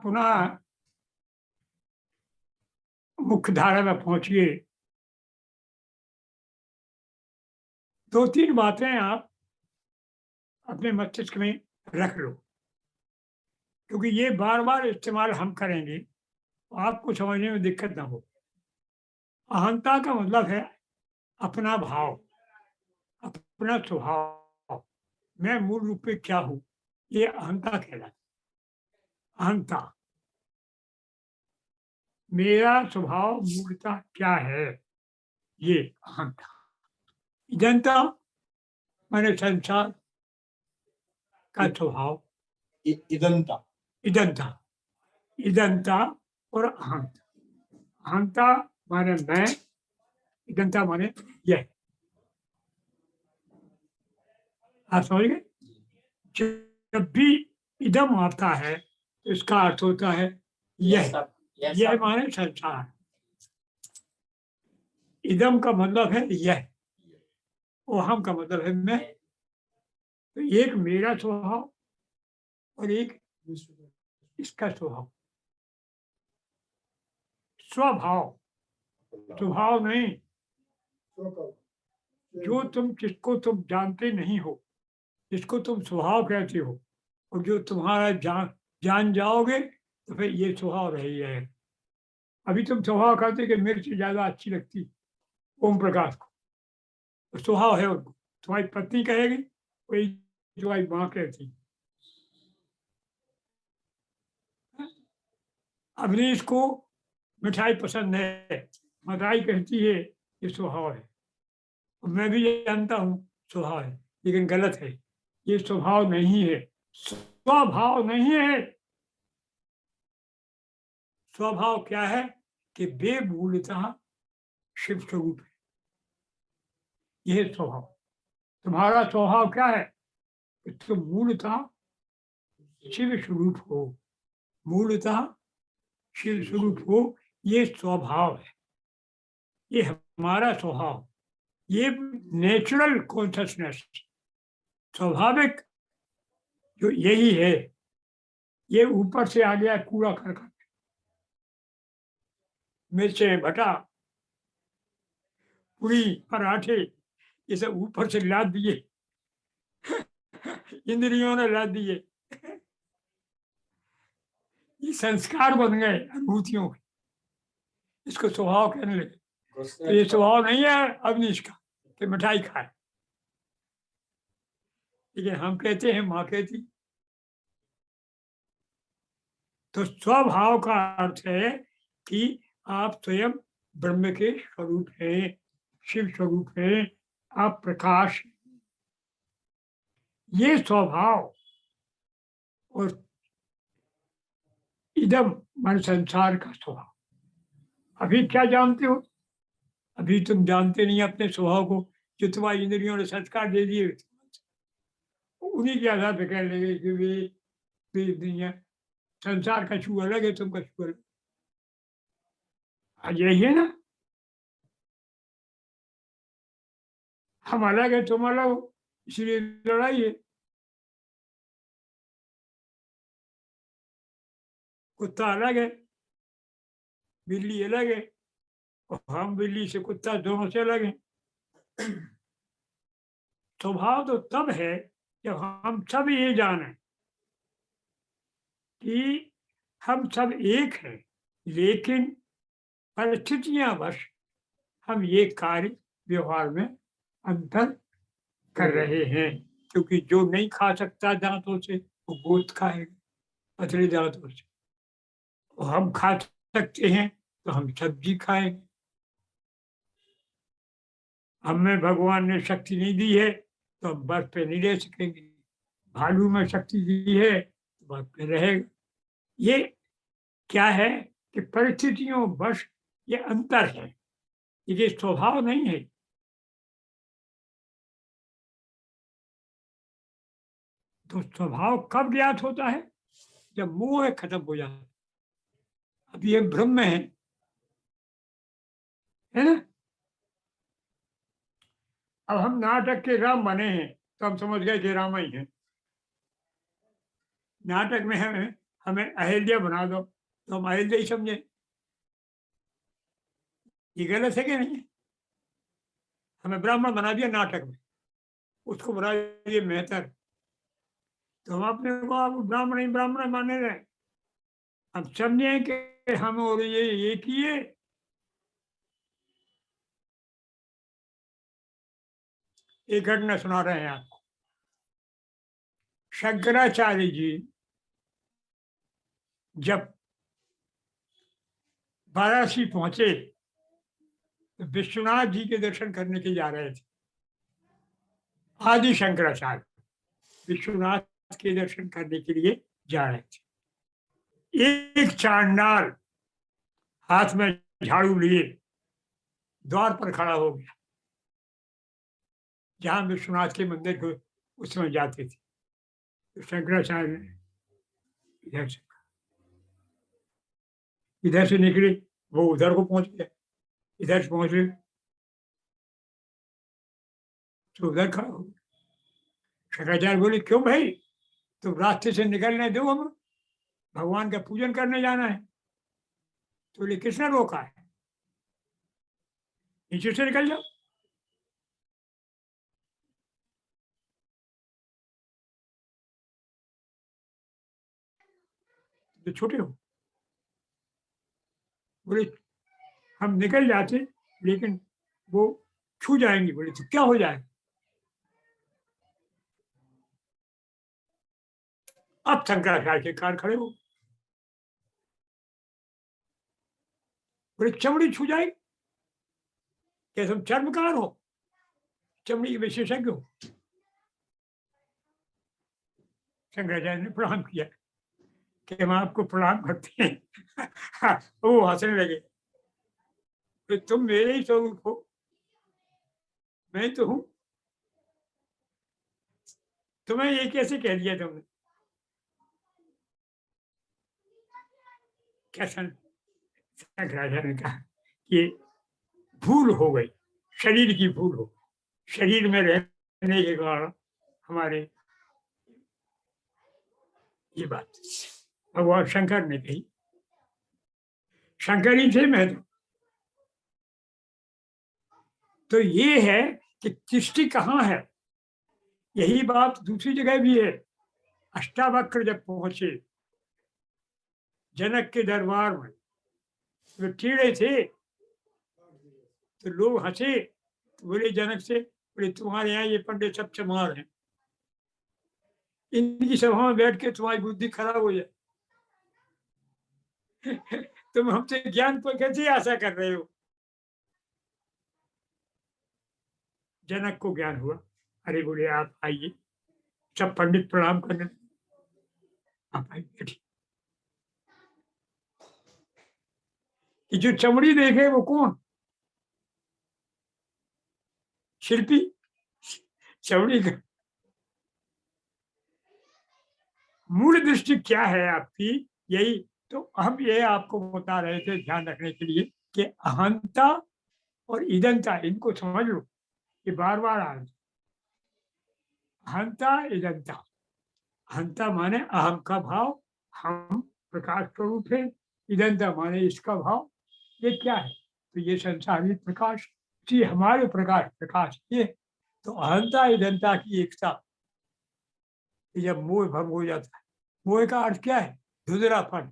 आप पुनः मुख्य धारा में पहुंचिए। दो तीन बातें आप अपने मस्तिष्क में रख लो, क्योंकि ये बार बार इस्तेमाल हम करेंगे तो आपको समझने में दिक्कत ना हो। अहंता का मतलब है अपना भाव, अपना स्वभाव। मैं मूल रूप में क्या हूं, ये अहंता कहलाता है। अहंता, मेरा स्वभाव मूलतः क्या है, ये अहंता। जनता माने संसार का स्वभाव, इदंता इदंता, इदंता और अहंता। अहंता माने मैं, इदंता माने यह। आप समझ गए? जब भी इदम आता है तो इसका अर्थ होता है यह। यह माने संसार। इदम का मतलब है यह, और हम का मतलब है मैं। तो एक मेरा स्वभाव और एक इसका स्वभाव। स्वभाव, स्वभाव नहीं। जो तुम, जिसको तुम जानते नहीं हो, जिसको तुम स्वभाव कहते हो, और जो तुम्हारा जान जाओगे तो फिर ये स्वभाव रही है। अभी तुम स्वभाव कहते कि मिर्च ज्यादा अच्छी लगती ओम प्रकाश को, तो स्वभाव है उनको। तुम्हारी पत्नी कहेगी, वही तुम्हारी माँ कहती। अवनीश को मिठाई पसंद है, मिठाई कहती है ये स्वभाव है। मैं भी जानता हूँ स्वभाव है, लेकिन गलत है। ये स्वभाव नहीं है, स्वभाव नहीं है। स्वभाव क्या है कि वे मूलतः शिव स्वरूप है। यह स्वभाव। तुम्हारा स्वभाव क्या है कि तुम मूलतः शिव स्वरूप हो। मूलतः शिव स्वरूप हो, ये स्वभाव है। ये हमारा स्वभाव, ये नेचुरल कॉन्शसनेस, स्वाभाविक जो यही है। ये ऊपर से आ गया कूड़ा करकट, मिर्चें, भटा, पूरी, पराठे, ये सब ऊपर से लाद दिए, इंद्रियों ने लाद दिए। ये संस्कार बन गए अनुभूतियों के, इसको स्वभाव कहने लगे। तो ये स्वभाव नहीं है अवनीश का कि मिठाई खाए, लेकिन हम कहते हैं, माँ कहती। तो स्वभाव का अर्थ है कि आप स्वयं ब्रह्म के स्वरूप हैं, शिव स्वरूप हैं, आप प्रकाश। ये स्वभाव और इदम मन संसार का स्वभाव। अभी क्या जानते हो? अभी तुम जानते नहीं अपने स्वभाव को, जो तुम्हारी इंद्रियों ने संस्कार दे दिए, उन्हीं के आधार पर कह लेंगे कि वे दुनिया, संसार का छू अलग है, तुम का छू अलग। आज यही है ना, हम अलग है, तुम अलग हो, इसलिए लड़ाई है। कुत्ता अलग है, बिल्ली अलग है, और हम बिल्ली से कुत्ता दोनों से अलग है। स्वभाव तो तब है जब हम सब ये जाने कि हम सब एक हैं, लेकिन परिस्थितियां वश हम ये कार्य व्यवहार में अंतर कर रहे हैं। क्योंकि जो नहीं खा सकता दांतों से, वो गोश्त खाएगा पतले दांतों से। और हम खा सकते हैं तो हम सब्जी खाएंगे। हमें भगवान ने शक्ति नहीं दी है तो हम बर्फ पे नहीं रह सकेंगे। भालू में शक्ति दी है तो बर्फ पे रहेगा। ये क्या है कि परिस्थितियों वश ये अंतर है, ये स्वभाव नहीं है। तो स्वभाव कब ज्ञात होता है? जब मोह खत्म हो जाता है। अब ये ब्रह्म है ना। अब हम नाटक के राम बने हैं तो हम समझ गए कि राम ही है। नाटक में हमें हमें अहिल्या बना दो तो हम अहिल्या ही समझे। ये गलत है कि नहीं? हमें ब्राह्मण बना दिया नाटक में, उसको बना दिया मेहतर, तो हम अपने को आप ब्राह्मण ही ब्राह्मण माने रहे। अब समझे कि हम और ये किए। एक घटना सुना रहे हैं आपको। शंकराचार्य जी जब वाराणसी पहुंचे तो विश्वनाथ जी के दर्शन करने के जा रहे थे। आदि शंकराचार्य विश्वनाथ के दर्शन करने के लिए जा रहे थे। एक चांडाल हाथ में झाड़ू लिए द्वार पर खड़ा हो गया, जहां विश्वनाथ के मंदिर को उस समय जाते थे। तो शंकराचार्य ने इधर से निकले, वो उधर को पहुंच गया, इधर से पहुंचे तो उधर खड़ा हो गया। शंकराचार्य बोले, क्यों भाई, तुम रास्ते से निकलने दो, हम भगवान का पूजन करने जाना है। तो बोले, किसने रोका है, नीचे से निकल जाओ। तो छोटे हो। बोले, हम निकल जाते लेकिन वो छू जाएंगे। बोले, तो क्या हो जाएगा। अब शंकराचार्य के कान खड़े हो। बोले, चमड़ी छू जाएगी, क्या तुम चर्मकार हो, चमड़ी के विशेषज्ञ हो। शंकराचार्य ने प्रणाम किया कि हम आपको प्रणाम करते हैं। वो हंसने लगे, तो तुम मेरे ही स्वरूप हो, मैं तो हूं, तुम्हें ये कैसे कह दिया तुमने। क्या शंकराचार्य ने कहा कि भूल हो गई, शरीर की भूल हो, शरीर में रहने के कारण हमारे ये बात भगवान शंकर ने कही। शंकर ही थे मैं तो ये है कि दृष्टि कहाँ है। यही बात दूसरी जगह भी है। अष्टावक्र जब पहुंचे जनक के दरबार में, तो टीड़े थे, तो लोग हंसे, तो बोले जनक से, बोले तुम्हारे यहाँ ये पंडित सब चमार हैं, इनकी सभा में बैठ के तुम्हारी बुद्धि खराब हो जाए। तुम हमसे ज्ञान पर कैसे आशा कर रहे हो। जनक को ज्ञान हुआ। अरे बोले, आप आइए, सब पंडित प्रणाम करने, आप आइए। कि जो चमड़ी देखे वो कौन, शिल्पी, चमड़ी का मूल दृष्टि क्या है आपकी, यही तो हम ये आपको बता रहे थे ध्यान रखने के लिए कि अहंता और ईदंता, इनको समझ लो, ये बार बार आ रहा है। अहंता ईदंता, अहंता माने अहम का भाव, हम प्रकाश स्वरूप है, ईदंता माने इसका भाव, ये क्या है, तो ये संसारी प्रकाश, जी हमारे प्रकाश, प्रकाश ये, तो अहंता ईदंता की एकता, जब मोह भंग हो जाता है। मोह का अर्थ क्या है, धुंधलापन,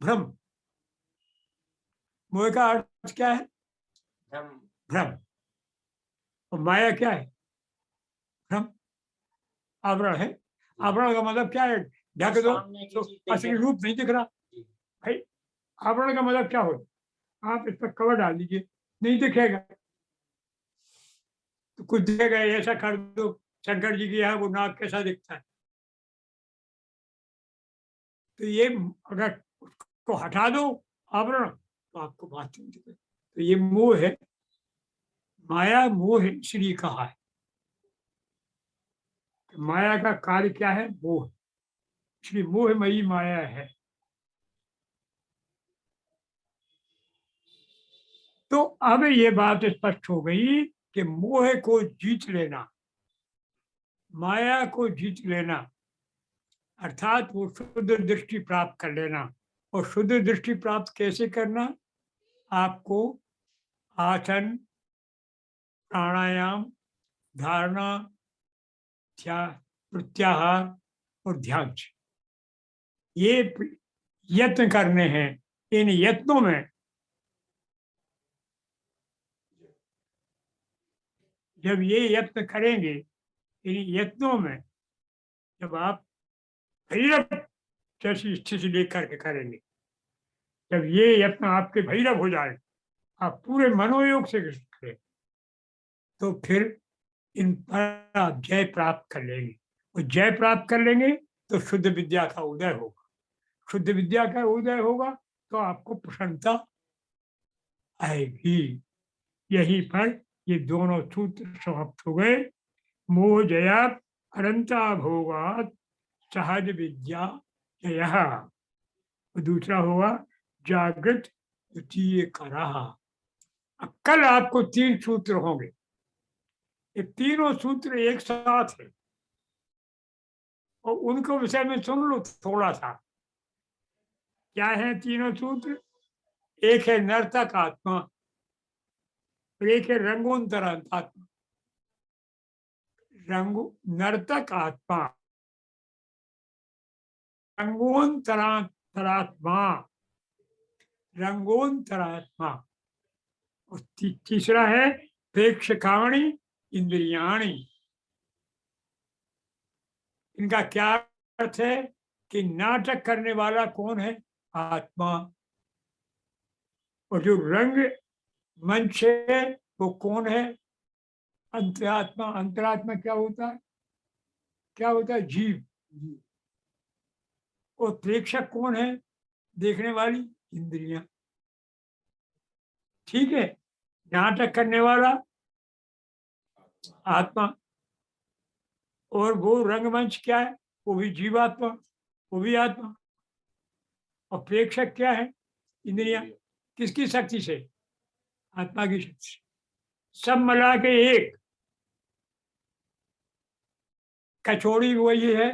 भ्रम। मोह का अर्थ क्या है, भ्रम। और माया क्या है, भ्रम, आवरण है। आवरण का मतलब क्या है, ढक दो तो असली रूप नहीं दिख रहा। भाई आवरण का मतलब क्या होता, आप इस पर कवर डाल दीजिए, नहीं दिखेगा, तो कुछ दिखेगा, ऐसा कर दो शंकर जी की यहाँ वो नाक कैसा दिखता है, तो ये अगर उसको हटा दो आवरण, तो आपको बात नहीं दिखेगी। तो ये मोह है, माया मोह इसलिए कहा है। माया का कार्य क्या है, मोह, इसलिए मोहमयी माया है। तो अब ये बात स्पष्ट हो गई कि मोह को जीत लेना, माया को जीत लेना, अर्थात वो शुद्ध दृष्टि प्राप्त कर लेना। और शुद्ध दृष्टि प्राप्त कैसे करना? आपको आसन, प्राणायाम, धारणा, प्रत्याहार और ध्यान से ये यत्न करने हैं। इन यत्नों में जब ये यत्न करेंगे, इन यत्नों में जब आप भैरव जैसी स्थिति लेकर के करेंगे, जब ये यत्न आपके भैरव हो जाए, आप पूरे मनोयोग से करें, तो फिर इन पर आप जय प्राप्त कर लेंगे। और जय प्राप्त कर लेंगे तो शुद्ध विद्या का उदय होगा। शुद्ध विद्या का उदय होगा तो आपको प्रसन्नता आएगी। यहीं पर ये दोनों सूत्र समाप्त हो गए। मोह जया अनंता भोगात सहज विद्या जया। दूसरा होगा जागृत द्वितीय करा। अब कल आपको 3 सूत्र होंगे। ये तीनों सूत्र एक साथ है और उनको विषय में सुन लो थोड़ा सा। क्या है तीनों सूत्र? एक है नर्तक आत्मा और एक है रंगोन्तरात्मा। नर्तक आत्मा, रंगोन्तरात्मा, रंगोन्तरात्मा। और तीसरा है प्रेक्षकाणी इंद्रियाणी। इनका क्या अर्थ है कि नाटक करने वाला कौन है? आत्मा। और जो रंग मंच है वो कौन है? अंतरात्मा। अंतरात्मा क्या होता है? क्या होता है? जीव। और प्रेक्षक कौन है? देखने वाली इंद्रियां। ठीक है। नाटक करने वाला आत्मा, और वो रंगमंच क्या है? वो भी जीवात्मा, वो भी आत्मा। और प्रेक्षक क्या है? इंद्रियां। किसकी शक्ति से? आत्मा की शक्ति से। सब मिला के एक। कचौड़ी वही है,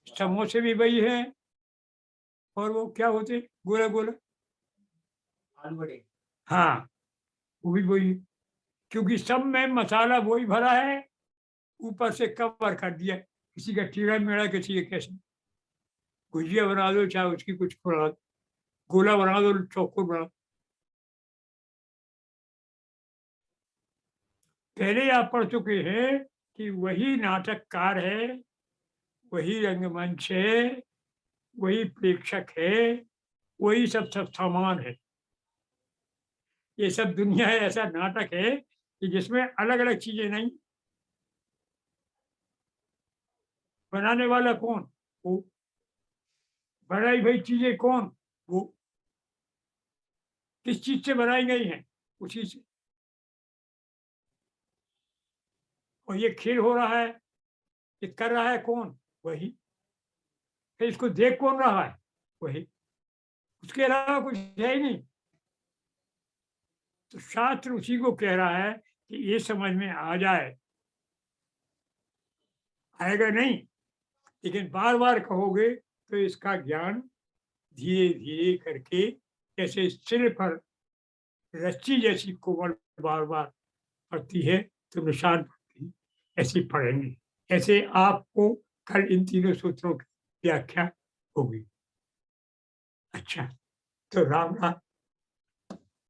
समोसे भी वही है, और वो क्या होते? गोला गोला आलू बड़े। हाँ, वो भी वही। क्योंकि सब में मसाला वही भरा है, ऊपर से कवर कर दिया। किसी का टीड़ा मेढ़ा, किसी का कैसे। गुजिया बना दो, चाहे उसकी कुछ बना दो, गोला बना दो, चौको बना दो। पहले आप पढ़ चुके हैं कि वही नाटककार है, वही रंगमंच है, वही प्रेक्षक है, वही सब सब सामान है। ये सब दुनिया है, ऐसा नाटक है कि जिसमें अलग अलग चीजें नहीं। बनाने वाला कौन? वो। बनाई भाई चीजें कौन? वो। किस चीज से बनाई गई हैं? उसी से। और ये खेल हो रहा है, ये कर रहा है कौन? वही। फिर इसको देख कौन रहा है? वही। उसके अलावा कुछ है ही नहीं। तो शास्त्र उसी को कह रहा है कि ये समझ में आ जाए। आएगा नहीं, लेकिन बार बार कहोगे तो इसका ज्ञान धीरे धीरे करके, जैसे सिर पर रस्सी जैसी कोमल बार बार पड़ती है तो निशान पड़ती है, ऐसी पढ़ेंगे। ऐसे आपको कल इन तीनों सूत्रों की व्याख्या होगी। अच्छा, तो राम राम।